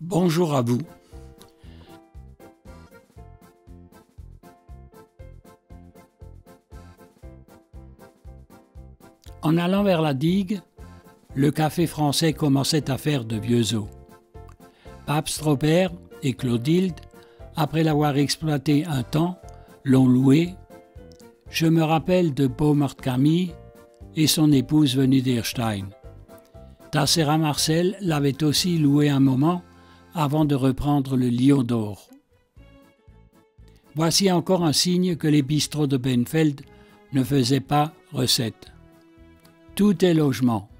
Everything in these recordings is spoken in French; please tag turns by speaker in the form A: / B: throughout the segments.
A: Bonjour à vous. En allant vers la digue, le café français commençait à faire de vieux os. Pabst Robert et Clotilde, après l'avoir exploité un temps, l'ont loué. Je me rappelle de Beaumont Camille et son épouse venue d'Erstein. Tassera Marcel l'avait aussi loué un moment avant de reprendre le Lion d'Or. Voici encore un signe que les bistrots de Benfeld ne faisaient pas recette. Tout est logement.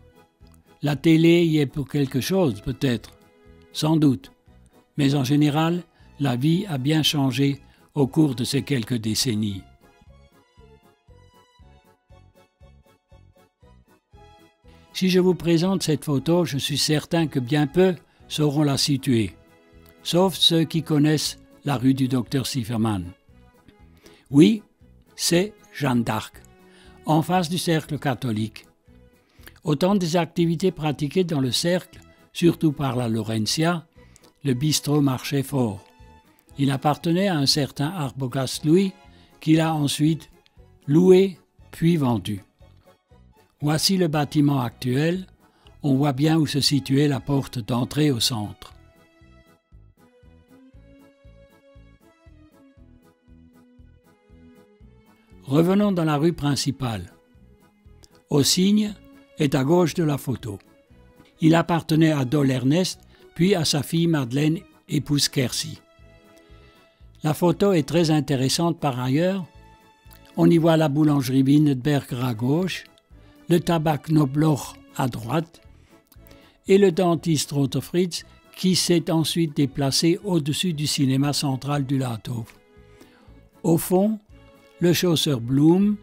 A: La télé y est pour quelque chose, peut-être, sans doute, mais en général, la vie a bien changé au cours de ces quelques décennies. Si je vous présente cette photo, je suis certain que bien peu sauront la situer, sauf ceux qui connaissent la rue du Docteur Sifferman. Oui, c'est Jeanne d'Arc, en face du cercle catholique. Autant des activités pratiquées dans le cercle, surtout par la Laurentia, le bistrot marchait fort. Il appartenait à un certain Arbogast Louis, qu'il a ensuite loué puis vendu. Voici le bâtiment actuel. On voit bien où se situait la porte d'entrée au centre. Revenons dans la rue principale. Au cygne est à gauche de la photo. Il appartenait à Dol Ernest, puis à sa fille Madeleine, épouse Quercy. La photo est très intéressante par ailleurs. On y voit la boulangerie Windetberger à gauche, le tabac Knobloch à droite et le dentiste Roter Fritz qui s'est ensuite déplacé au-dessus du cinéma central du Laathof. Au fond, le chausseur Blum,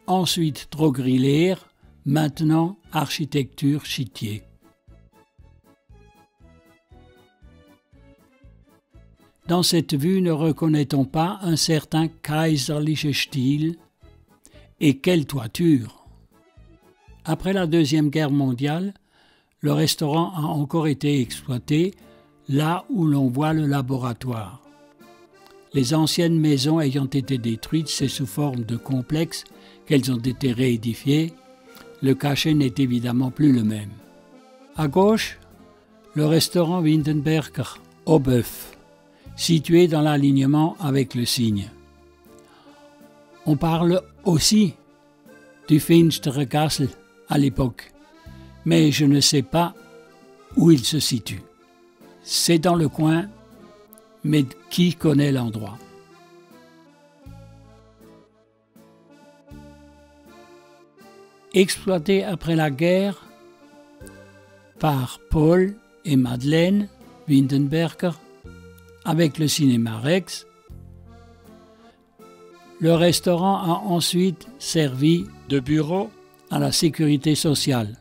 A: ensuite Drogerie Leer, maintenant architecture Chitier. Dans cette vue, ne reconnaît-on pas un certain kaiserlicher Stil? Et quelle toiture! Après la Deuxième Guerre mondiale, le restaurant a encore été exploité là où l'on voit le laboratoire. Les anciennes maisons ayant été détruites, c'est sous forme de complexes qu'elles ont été réédifiées. Le cachet n'est évidemment plus le même. À gauche, le restaurant Windetberger au bœuf, situé dans l'alignement avec le cygne. On parle aussi du Finstere Gassel à l'époque, mais je ne sais pas où il se situe. C'est dans le coin, mais qui connaît l'endroit? Exploité après la guerre par Paul et Madeleine Windetberger avec le cinéma Rex, le restaurant a ensuite servi de bureau à la sécurité sociale.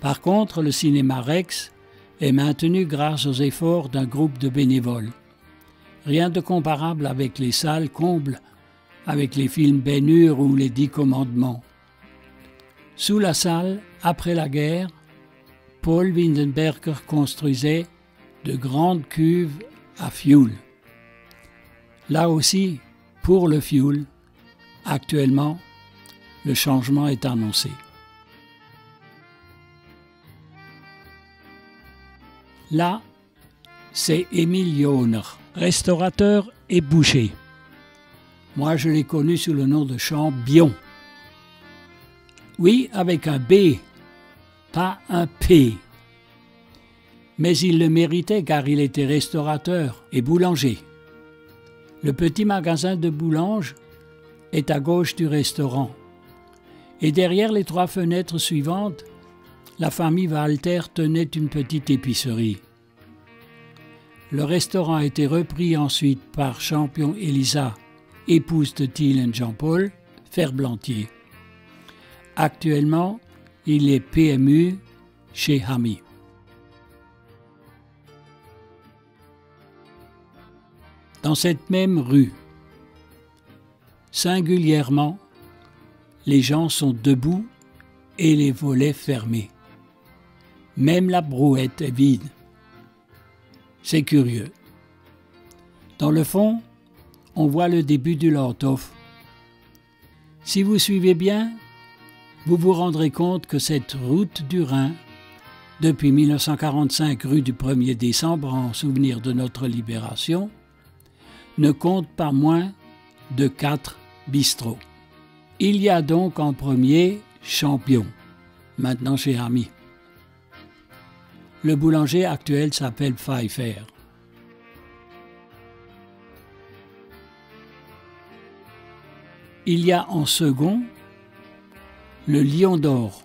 A: Par contre, le cinéma Rex est maintenu grâce aux efforts d'un groupe de bénévoles. Rien de comparable avec les salles combles, avec les films Ben-Hur ou les 10 commandements. Sous la salle, après la guerre, Paul Windetberger construisait de grandes cuves à fioul. Là aussi, pour le fioul, actuellement, le changement est annoncé. Là, c'est Emil Johner, restaurateur et boucher. Moi, je l'ai connu sous le nom de Champion. Oui, avec un B, pas un P. Mais il le méritait car il était restaurateur et boulanger. Le petit magasin de Boulange est à gauche du restaurant. Et derrière les 3 fenêtres suivantes, la famille Walter tenait une petite épicerie. Le restaurant a été repris ensuite par Champion Elisa, épouse de Thielen Jean-Paul, ferblantier. Actuellement, il est PMU chez Hami. Dans cette même rue, singulièrement, les gens sont debout et les volets fermés. Même la brouette est vide. C'est curieux. Dans le fond, on voit le début du Lanthof. Si vous suivez bien, vous vous rendrez compte que cette route du Rhin, depuis 1945 rue du 1er décembre en souvenir de notre libération, ne compte pas moins de 4 bistrots. Il y a donc en premier Champion, maintenant chez Ami. Le boulanger actuel s'appelle Pfeiffer. Il y a en second le Lion d'Or,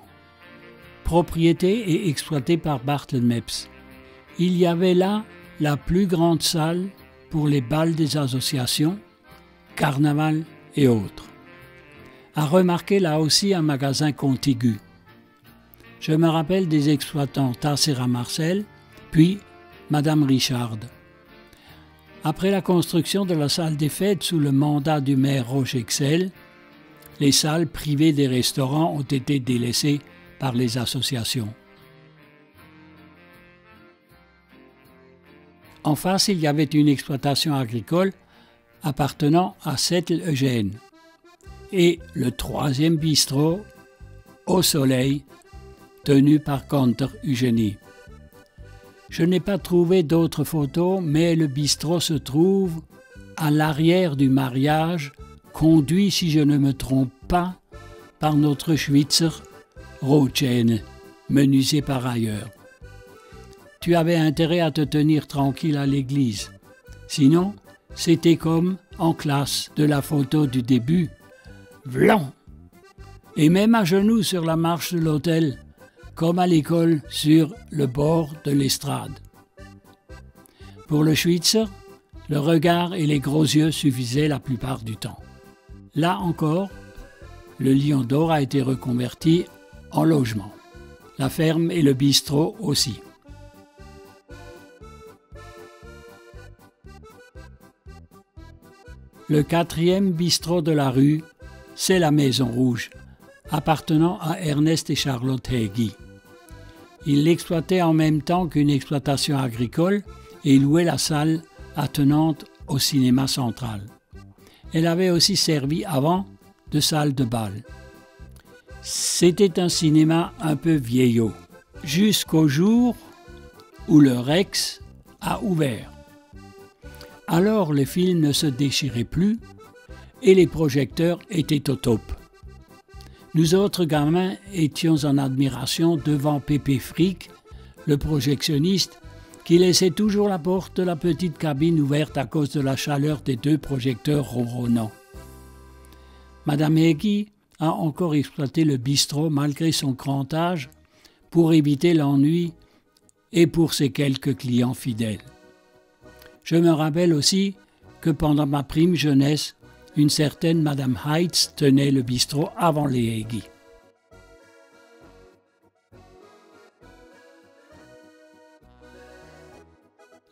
A: propriété et exploité par Barthelme Mepps. Il y avait là la plus grande salle pour les bals des associations, carnaval et autres. À remarquer là aussi un magasin contigu. Je me rappelle des exploitants Tassera Marcel, puis Madame Richard. Après la construction de la salle des fêtes sous le mandat du maire Roche-Excel, les salles privées des restaurants ont été délaissées par les associations. En face, il y avait une exploitation agricole appartenant à Settle-Eugène et le troisième bistrot, Au Soleil, tenu par Kanter Eugénie. Je n'ai pas trouvé d'autres photos, mais le bistrot se trouve à l'arrière du mariage, conduit, si je ne me trompe pas, par notre Schweizer Rothschild, menuisier par ailleurs. Tu avais intérêt à te tenir tranquille à l'église. Sinon, c'était comme en classe de la photo du début. Vlan! Et même à genoux sur la marche de l'autel, comme à l'école sur le bord de l'estrade. Pour le Schweitzer, le regard et les gros yeux suffisaient la plupart du temps. Là encore, le Lion d'Or a été reconverti en logement. La ferme et le bistrot aussi. Le quatrième bistrot de la rue, c'est la Maison Rouge, appartenant à Ernest et Charlotte Hegi. Il l'exploitait en même temps qu'une exploitation agricole et louait la salle attenante au cinéma central. Elle avait aussi servi avant de salle de bal. C'était un cinéma un peu vieillot, jusqu'au jour où le Rex a ouvert. Alors les films ne se déchiraient plus et les projecteurs étaient au top. Nous autres gamins étions en admiration devant Pépé Fric, le projectionniste, qui laissait toujours la porte de la petite cabine ouverte à cause de la chaleur des 2 projecteurs ronronnants. Madame Hegi a encore exploité le bistrot malgré son grand âge pour éviter l'ennui et pour ses quelques clients fidèles. Je me rappelle aussi que pendant ma prime jeunesse, une certaine Madame Heitz tenait le bistrot avant les Hegi.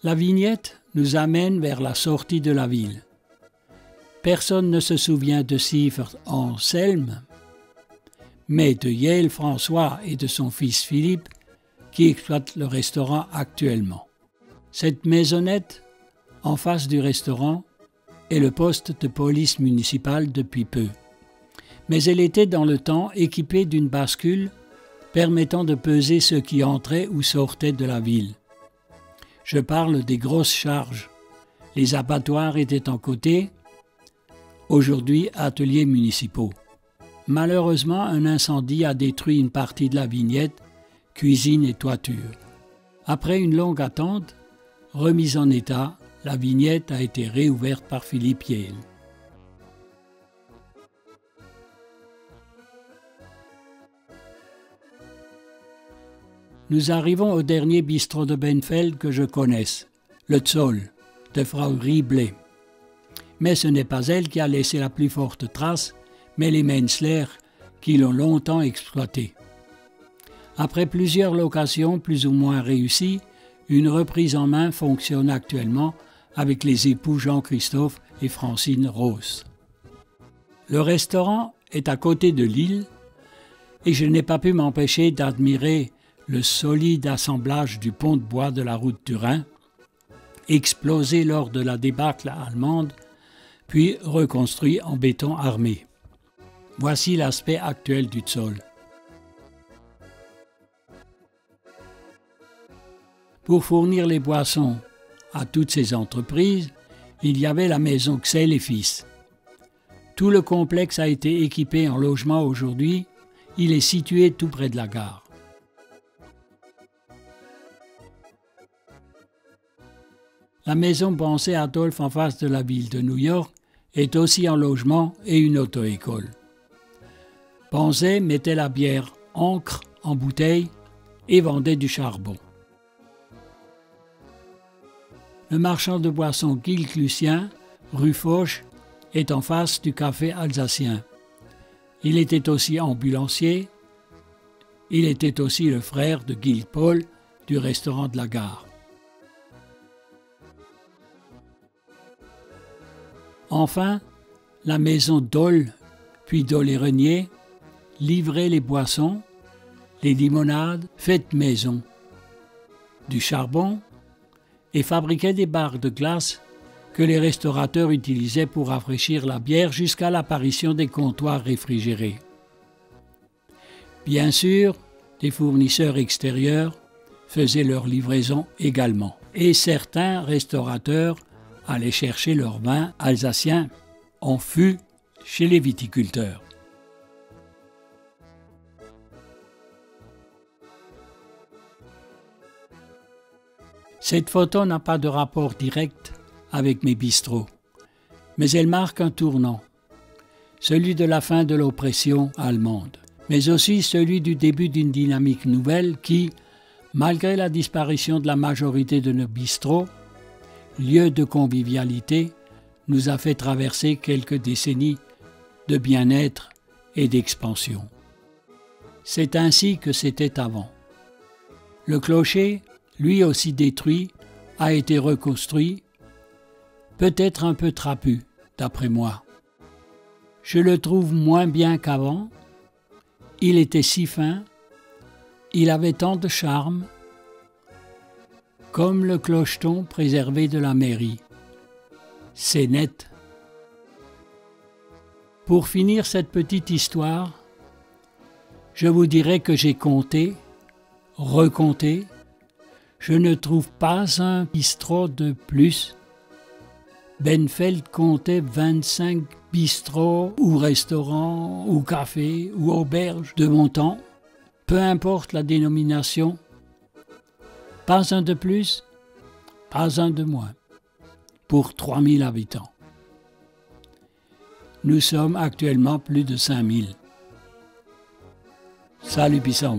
A: La vignette nous amène vers la sortie de la ville. Personne ne se souvient de Sievert Anselme, mais de Yael François et de son fils Philippe, qui exploitent le restaurant actuellement. Cette maisonnette, en face du restaurant, est le poste de police municipale depuis peu. Mais elle était dans le temps équipée d'une bascule permettant de peser ceux qui entraient ou sortaient de la ville. Je parle des grosses charges. Les abattoirs étaient en côté, aujourd'hui ateliers municipaux. Malheureusement, un incendie a détruit une partie de la vignette, cuisine et toiture. Après une longue attente, remise en état, la vignette a été réouverte par Philippe Yael. Nous arrivons au dernier bistrot de Benfeld que je connaisse, le Zoll, de Frau Riblet. Mais ce n'est pas elle qui a laissé la plus forte trace, mais les Menzler qui l'ont longtemps exploité. Après plusieurs locations plus ou moins réussies, une reprise en main fonctionne actuellement avec les époux Jean-Christophe et Francine Rose. Le restaurant est à côté de l'île et je n'ai pas pu m'empêcher d'admirer le solide assemblage du pont de bois de la route du Rhin, explosé lors de la débâcle allemande, puis reconstruit en béton armé. Voici l'aspect actuel du Zoll. Pour fournir les boissons à toutes ces entreprises, il y avait la maison Gsell et Fils. Tout le complexe a été équipé en logement aujourd'hui. Il est situé tout près de la gare. La maison Pensée Adolphe en face de la ville de New York est aussi en logement et une auto-école. Pensée mettait la bière Ancre en bouteille et vendait du charbon. Le marchand de boissons Gilles Lucien, rue Fauche, est en face du café alsacien. Il était aussi ambulancier. Il était aussi le frère de Gilles Paul du restaurant de la gare. Enfin, la maison Dole, puis Dole et Renier, livrait les boissons, les limonades faites maison, du charbon et fabriquait des barres de glace que les restaurateurs utilisaient pour rafraîchir la bière jusqu'à l'apparition des comptoirs réfrigérés. Bien sûr, des fournisseurs extérieurs faisaient leur livraison également, et certains restaurateurs allaient chercher leur vin alsacien en fût chez les viticulteurs. Cette photo n'a pas de rapport direct avec mes bistrots, mais elle marque un tournant, celui de la fin de l'oppression allemande, mais aussi celui du début d'une dynamique nouvelle qui, malgré la disparition de la majorité de nos bistrots, lieu de convivialité, nous a fait traverser quelques décennies de bien-être et d'expansion. C'est ainsi que c'était avant. Le clocher, lui aussi détruit, a été reconstruit, peut-être un peu trapu, d'après moi. Je le trouve moins bien qu'avant. Il était si fin, il avait tant de charme, comme le clocheton préservé de la mairie. C'est net. Pour finir cette petite histoire, je vous dirai que j'ai compté, recompté. Je ne trouve pas un bistrot de plus. Benfeld comptait 25 bistrots ou restaurants ou cafés ou auberges de mon temps, peu importe la dénomination. Pas un de plus, pas un de moins, pour 3000 habitants. Nous sommes actuellement plus de 5000. Salut Bissau.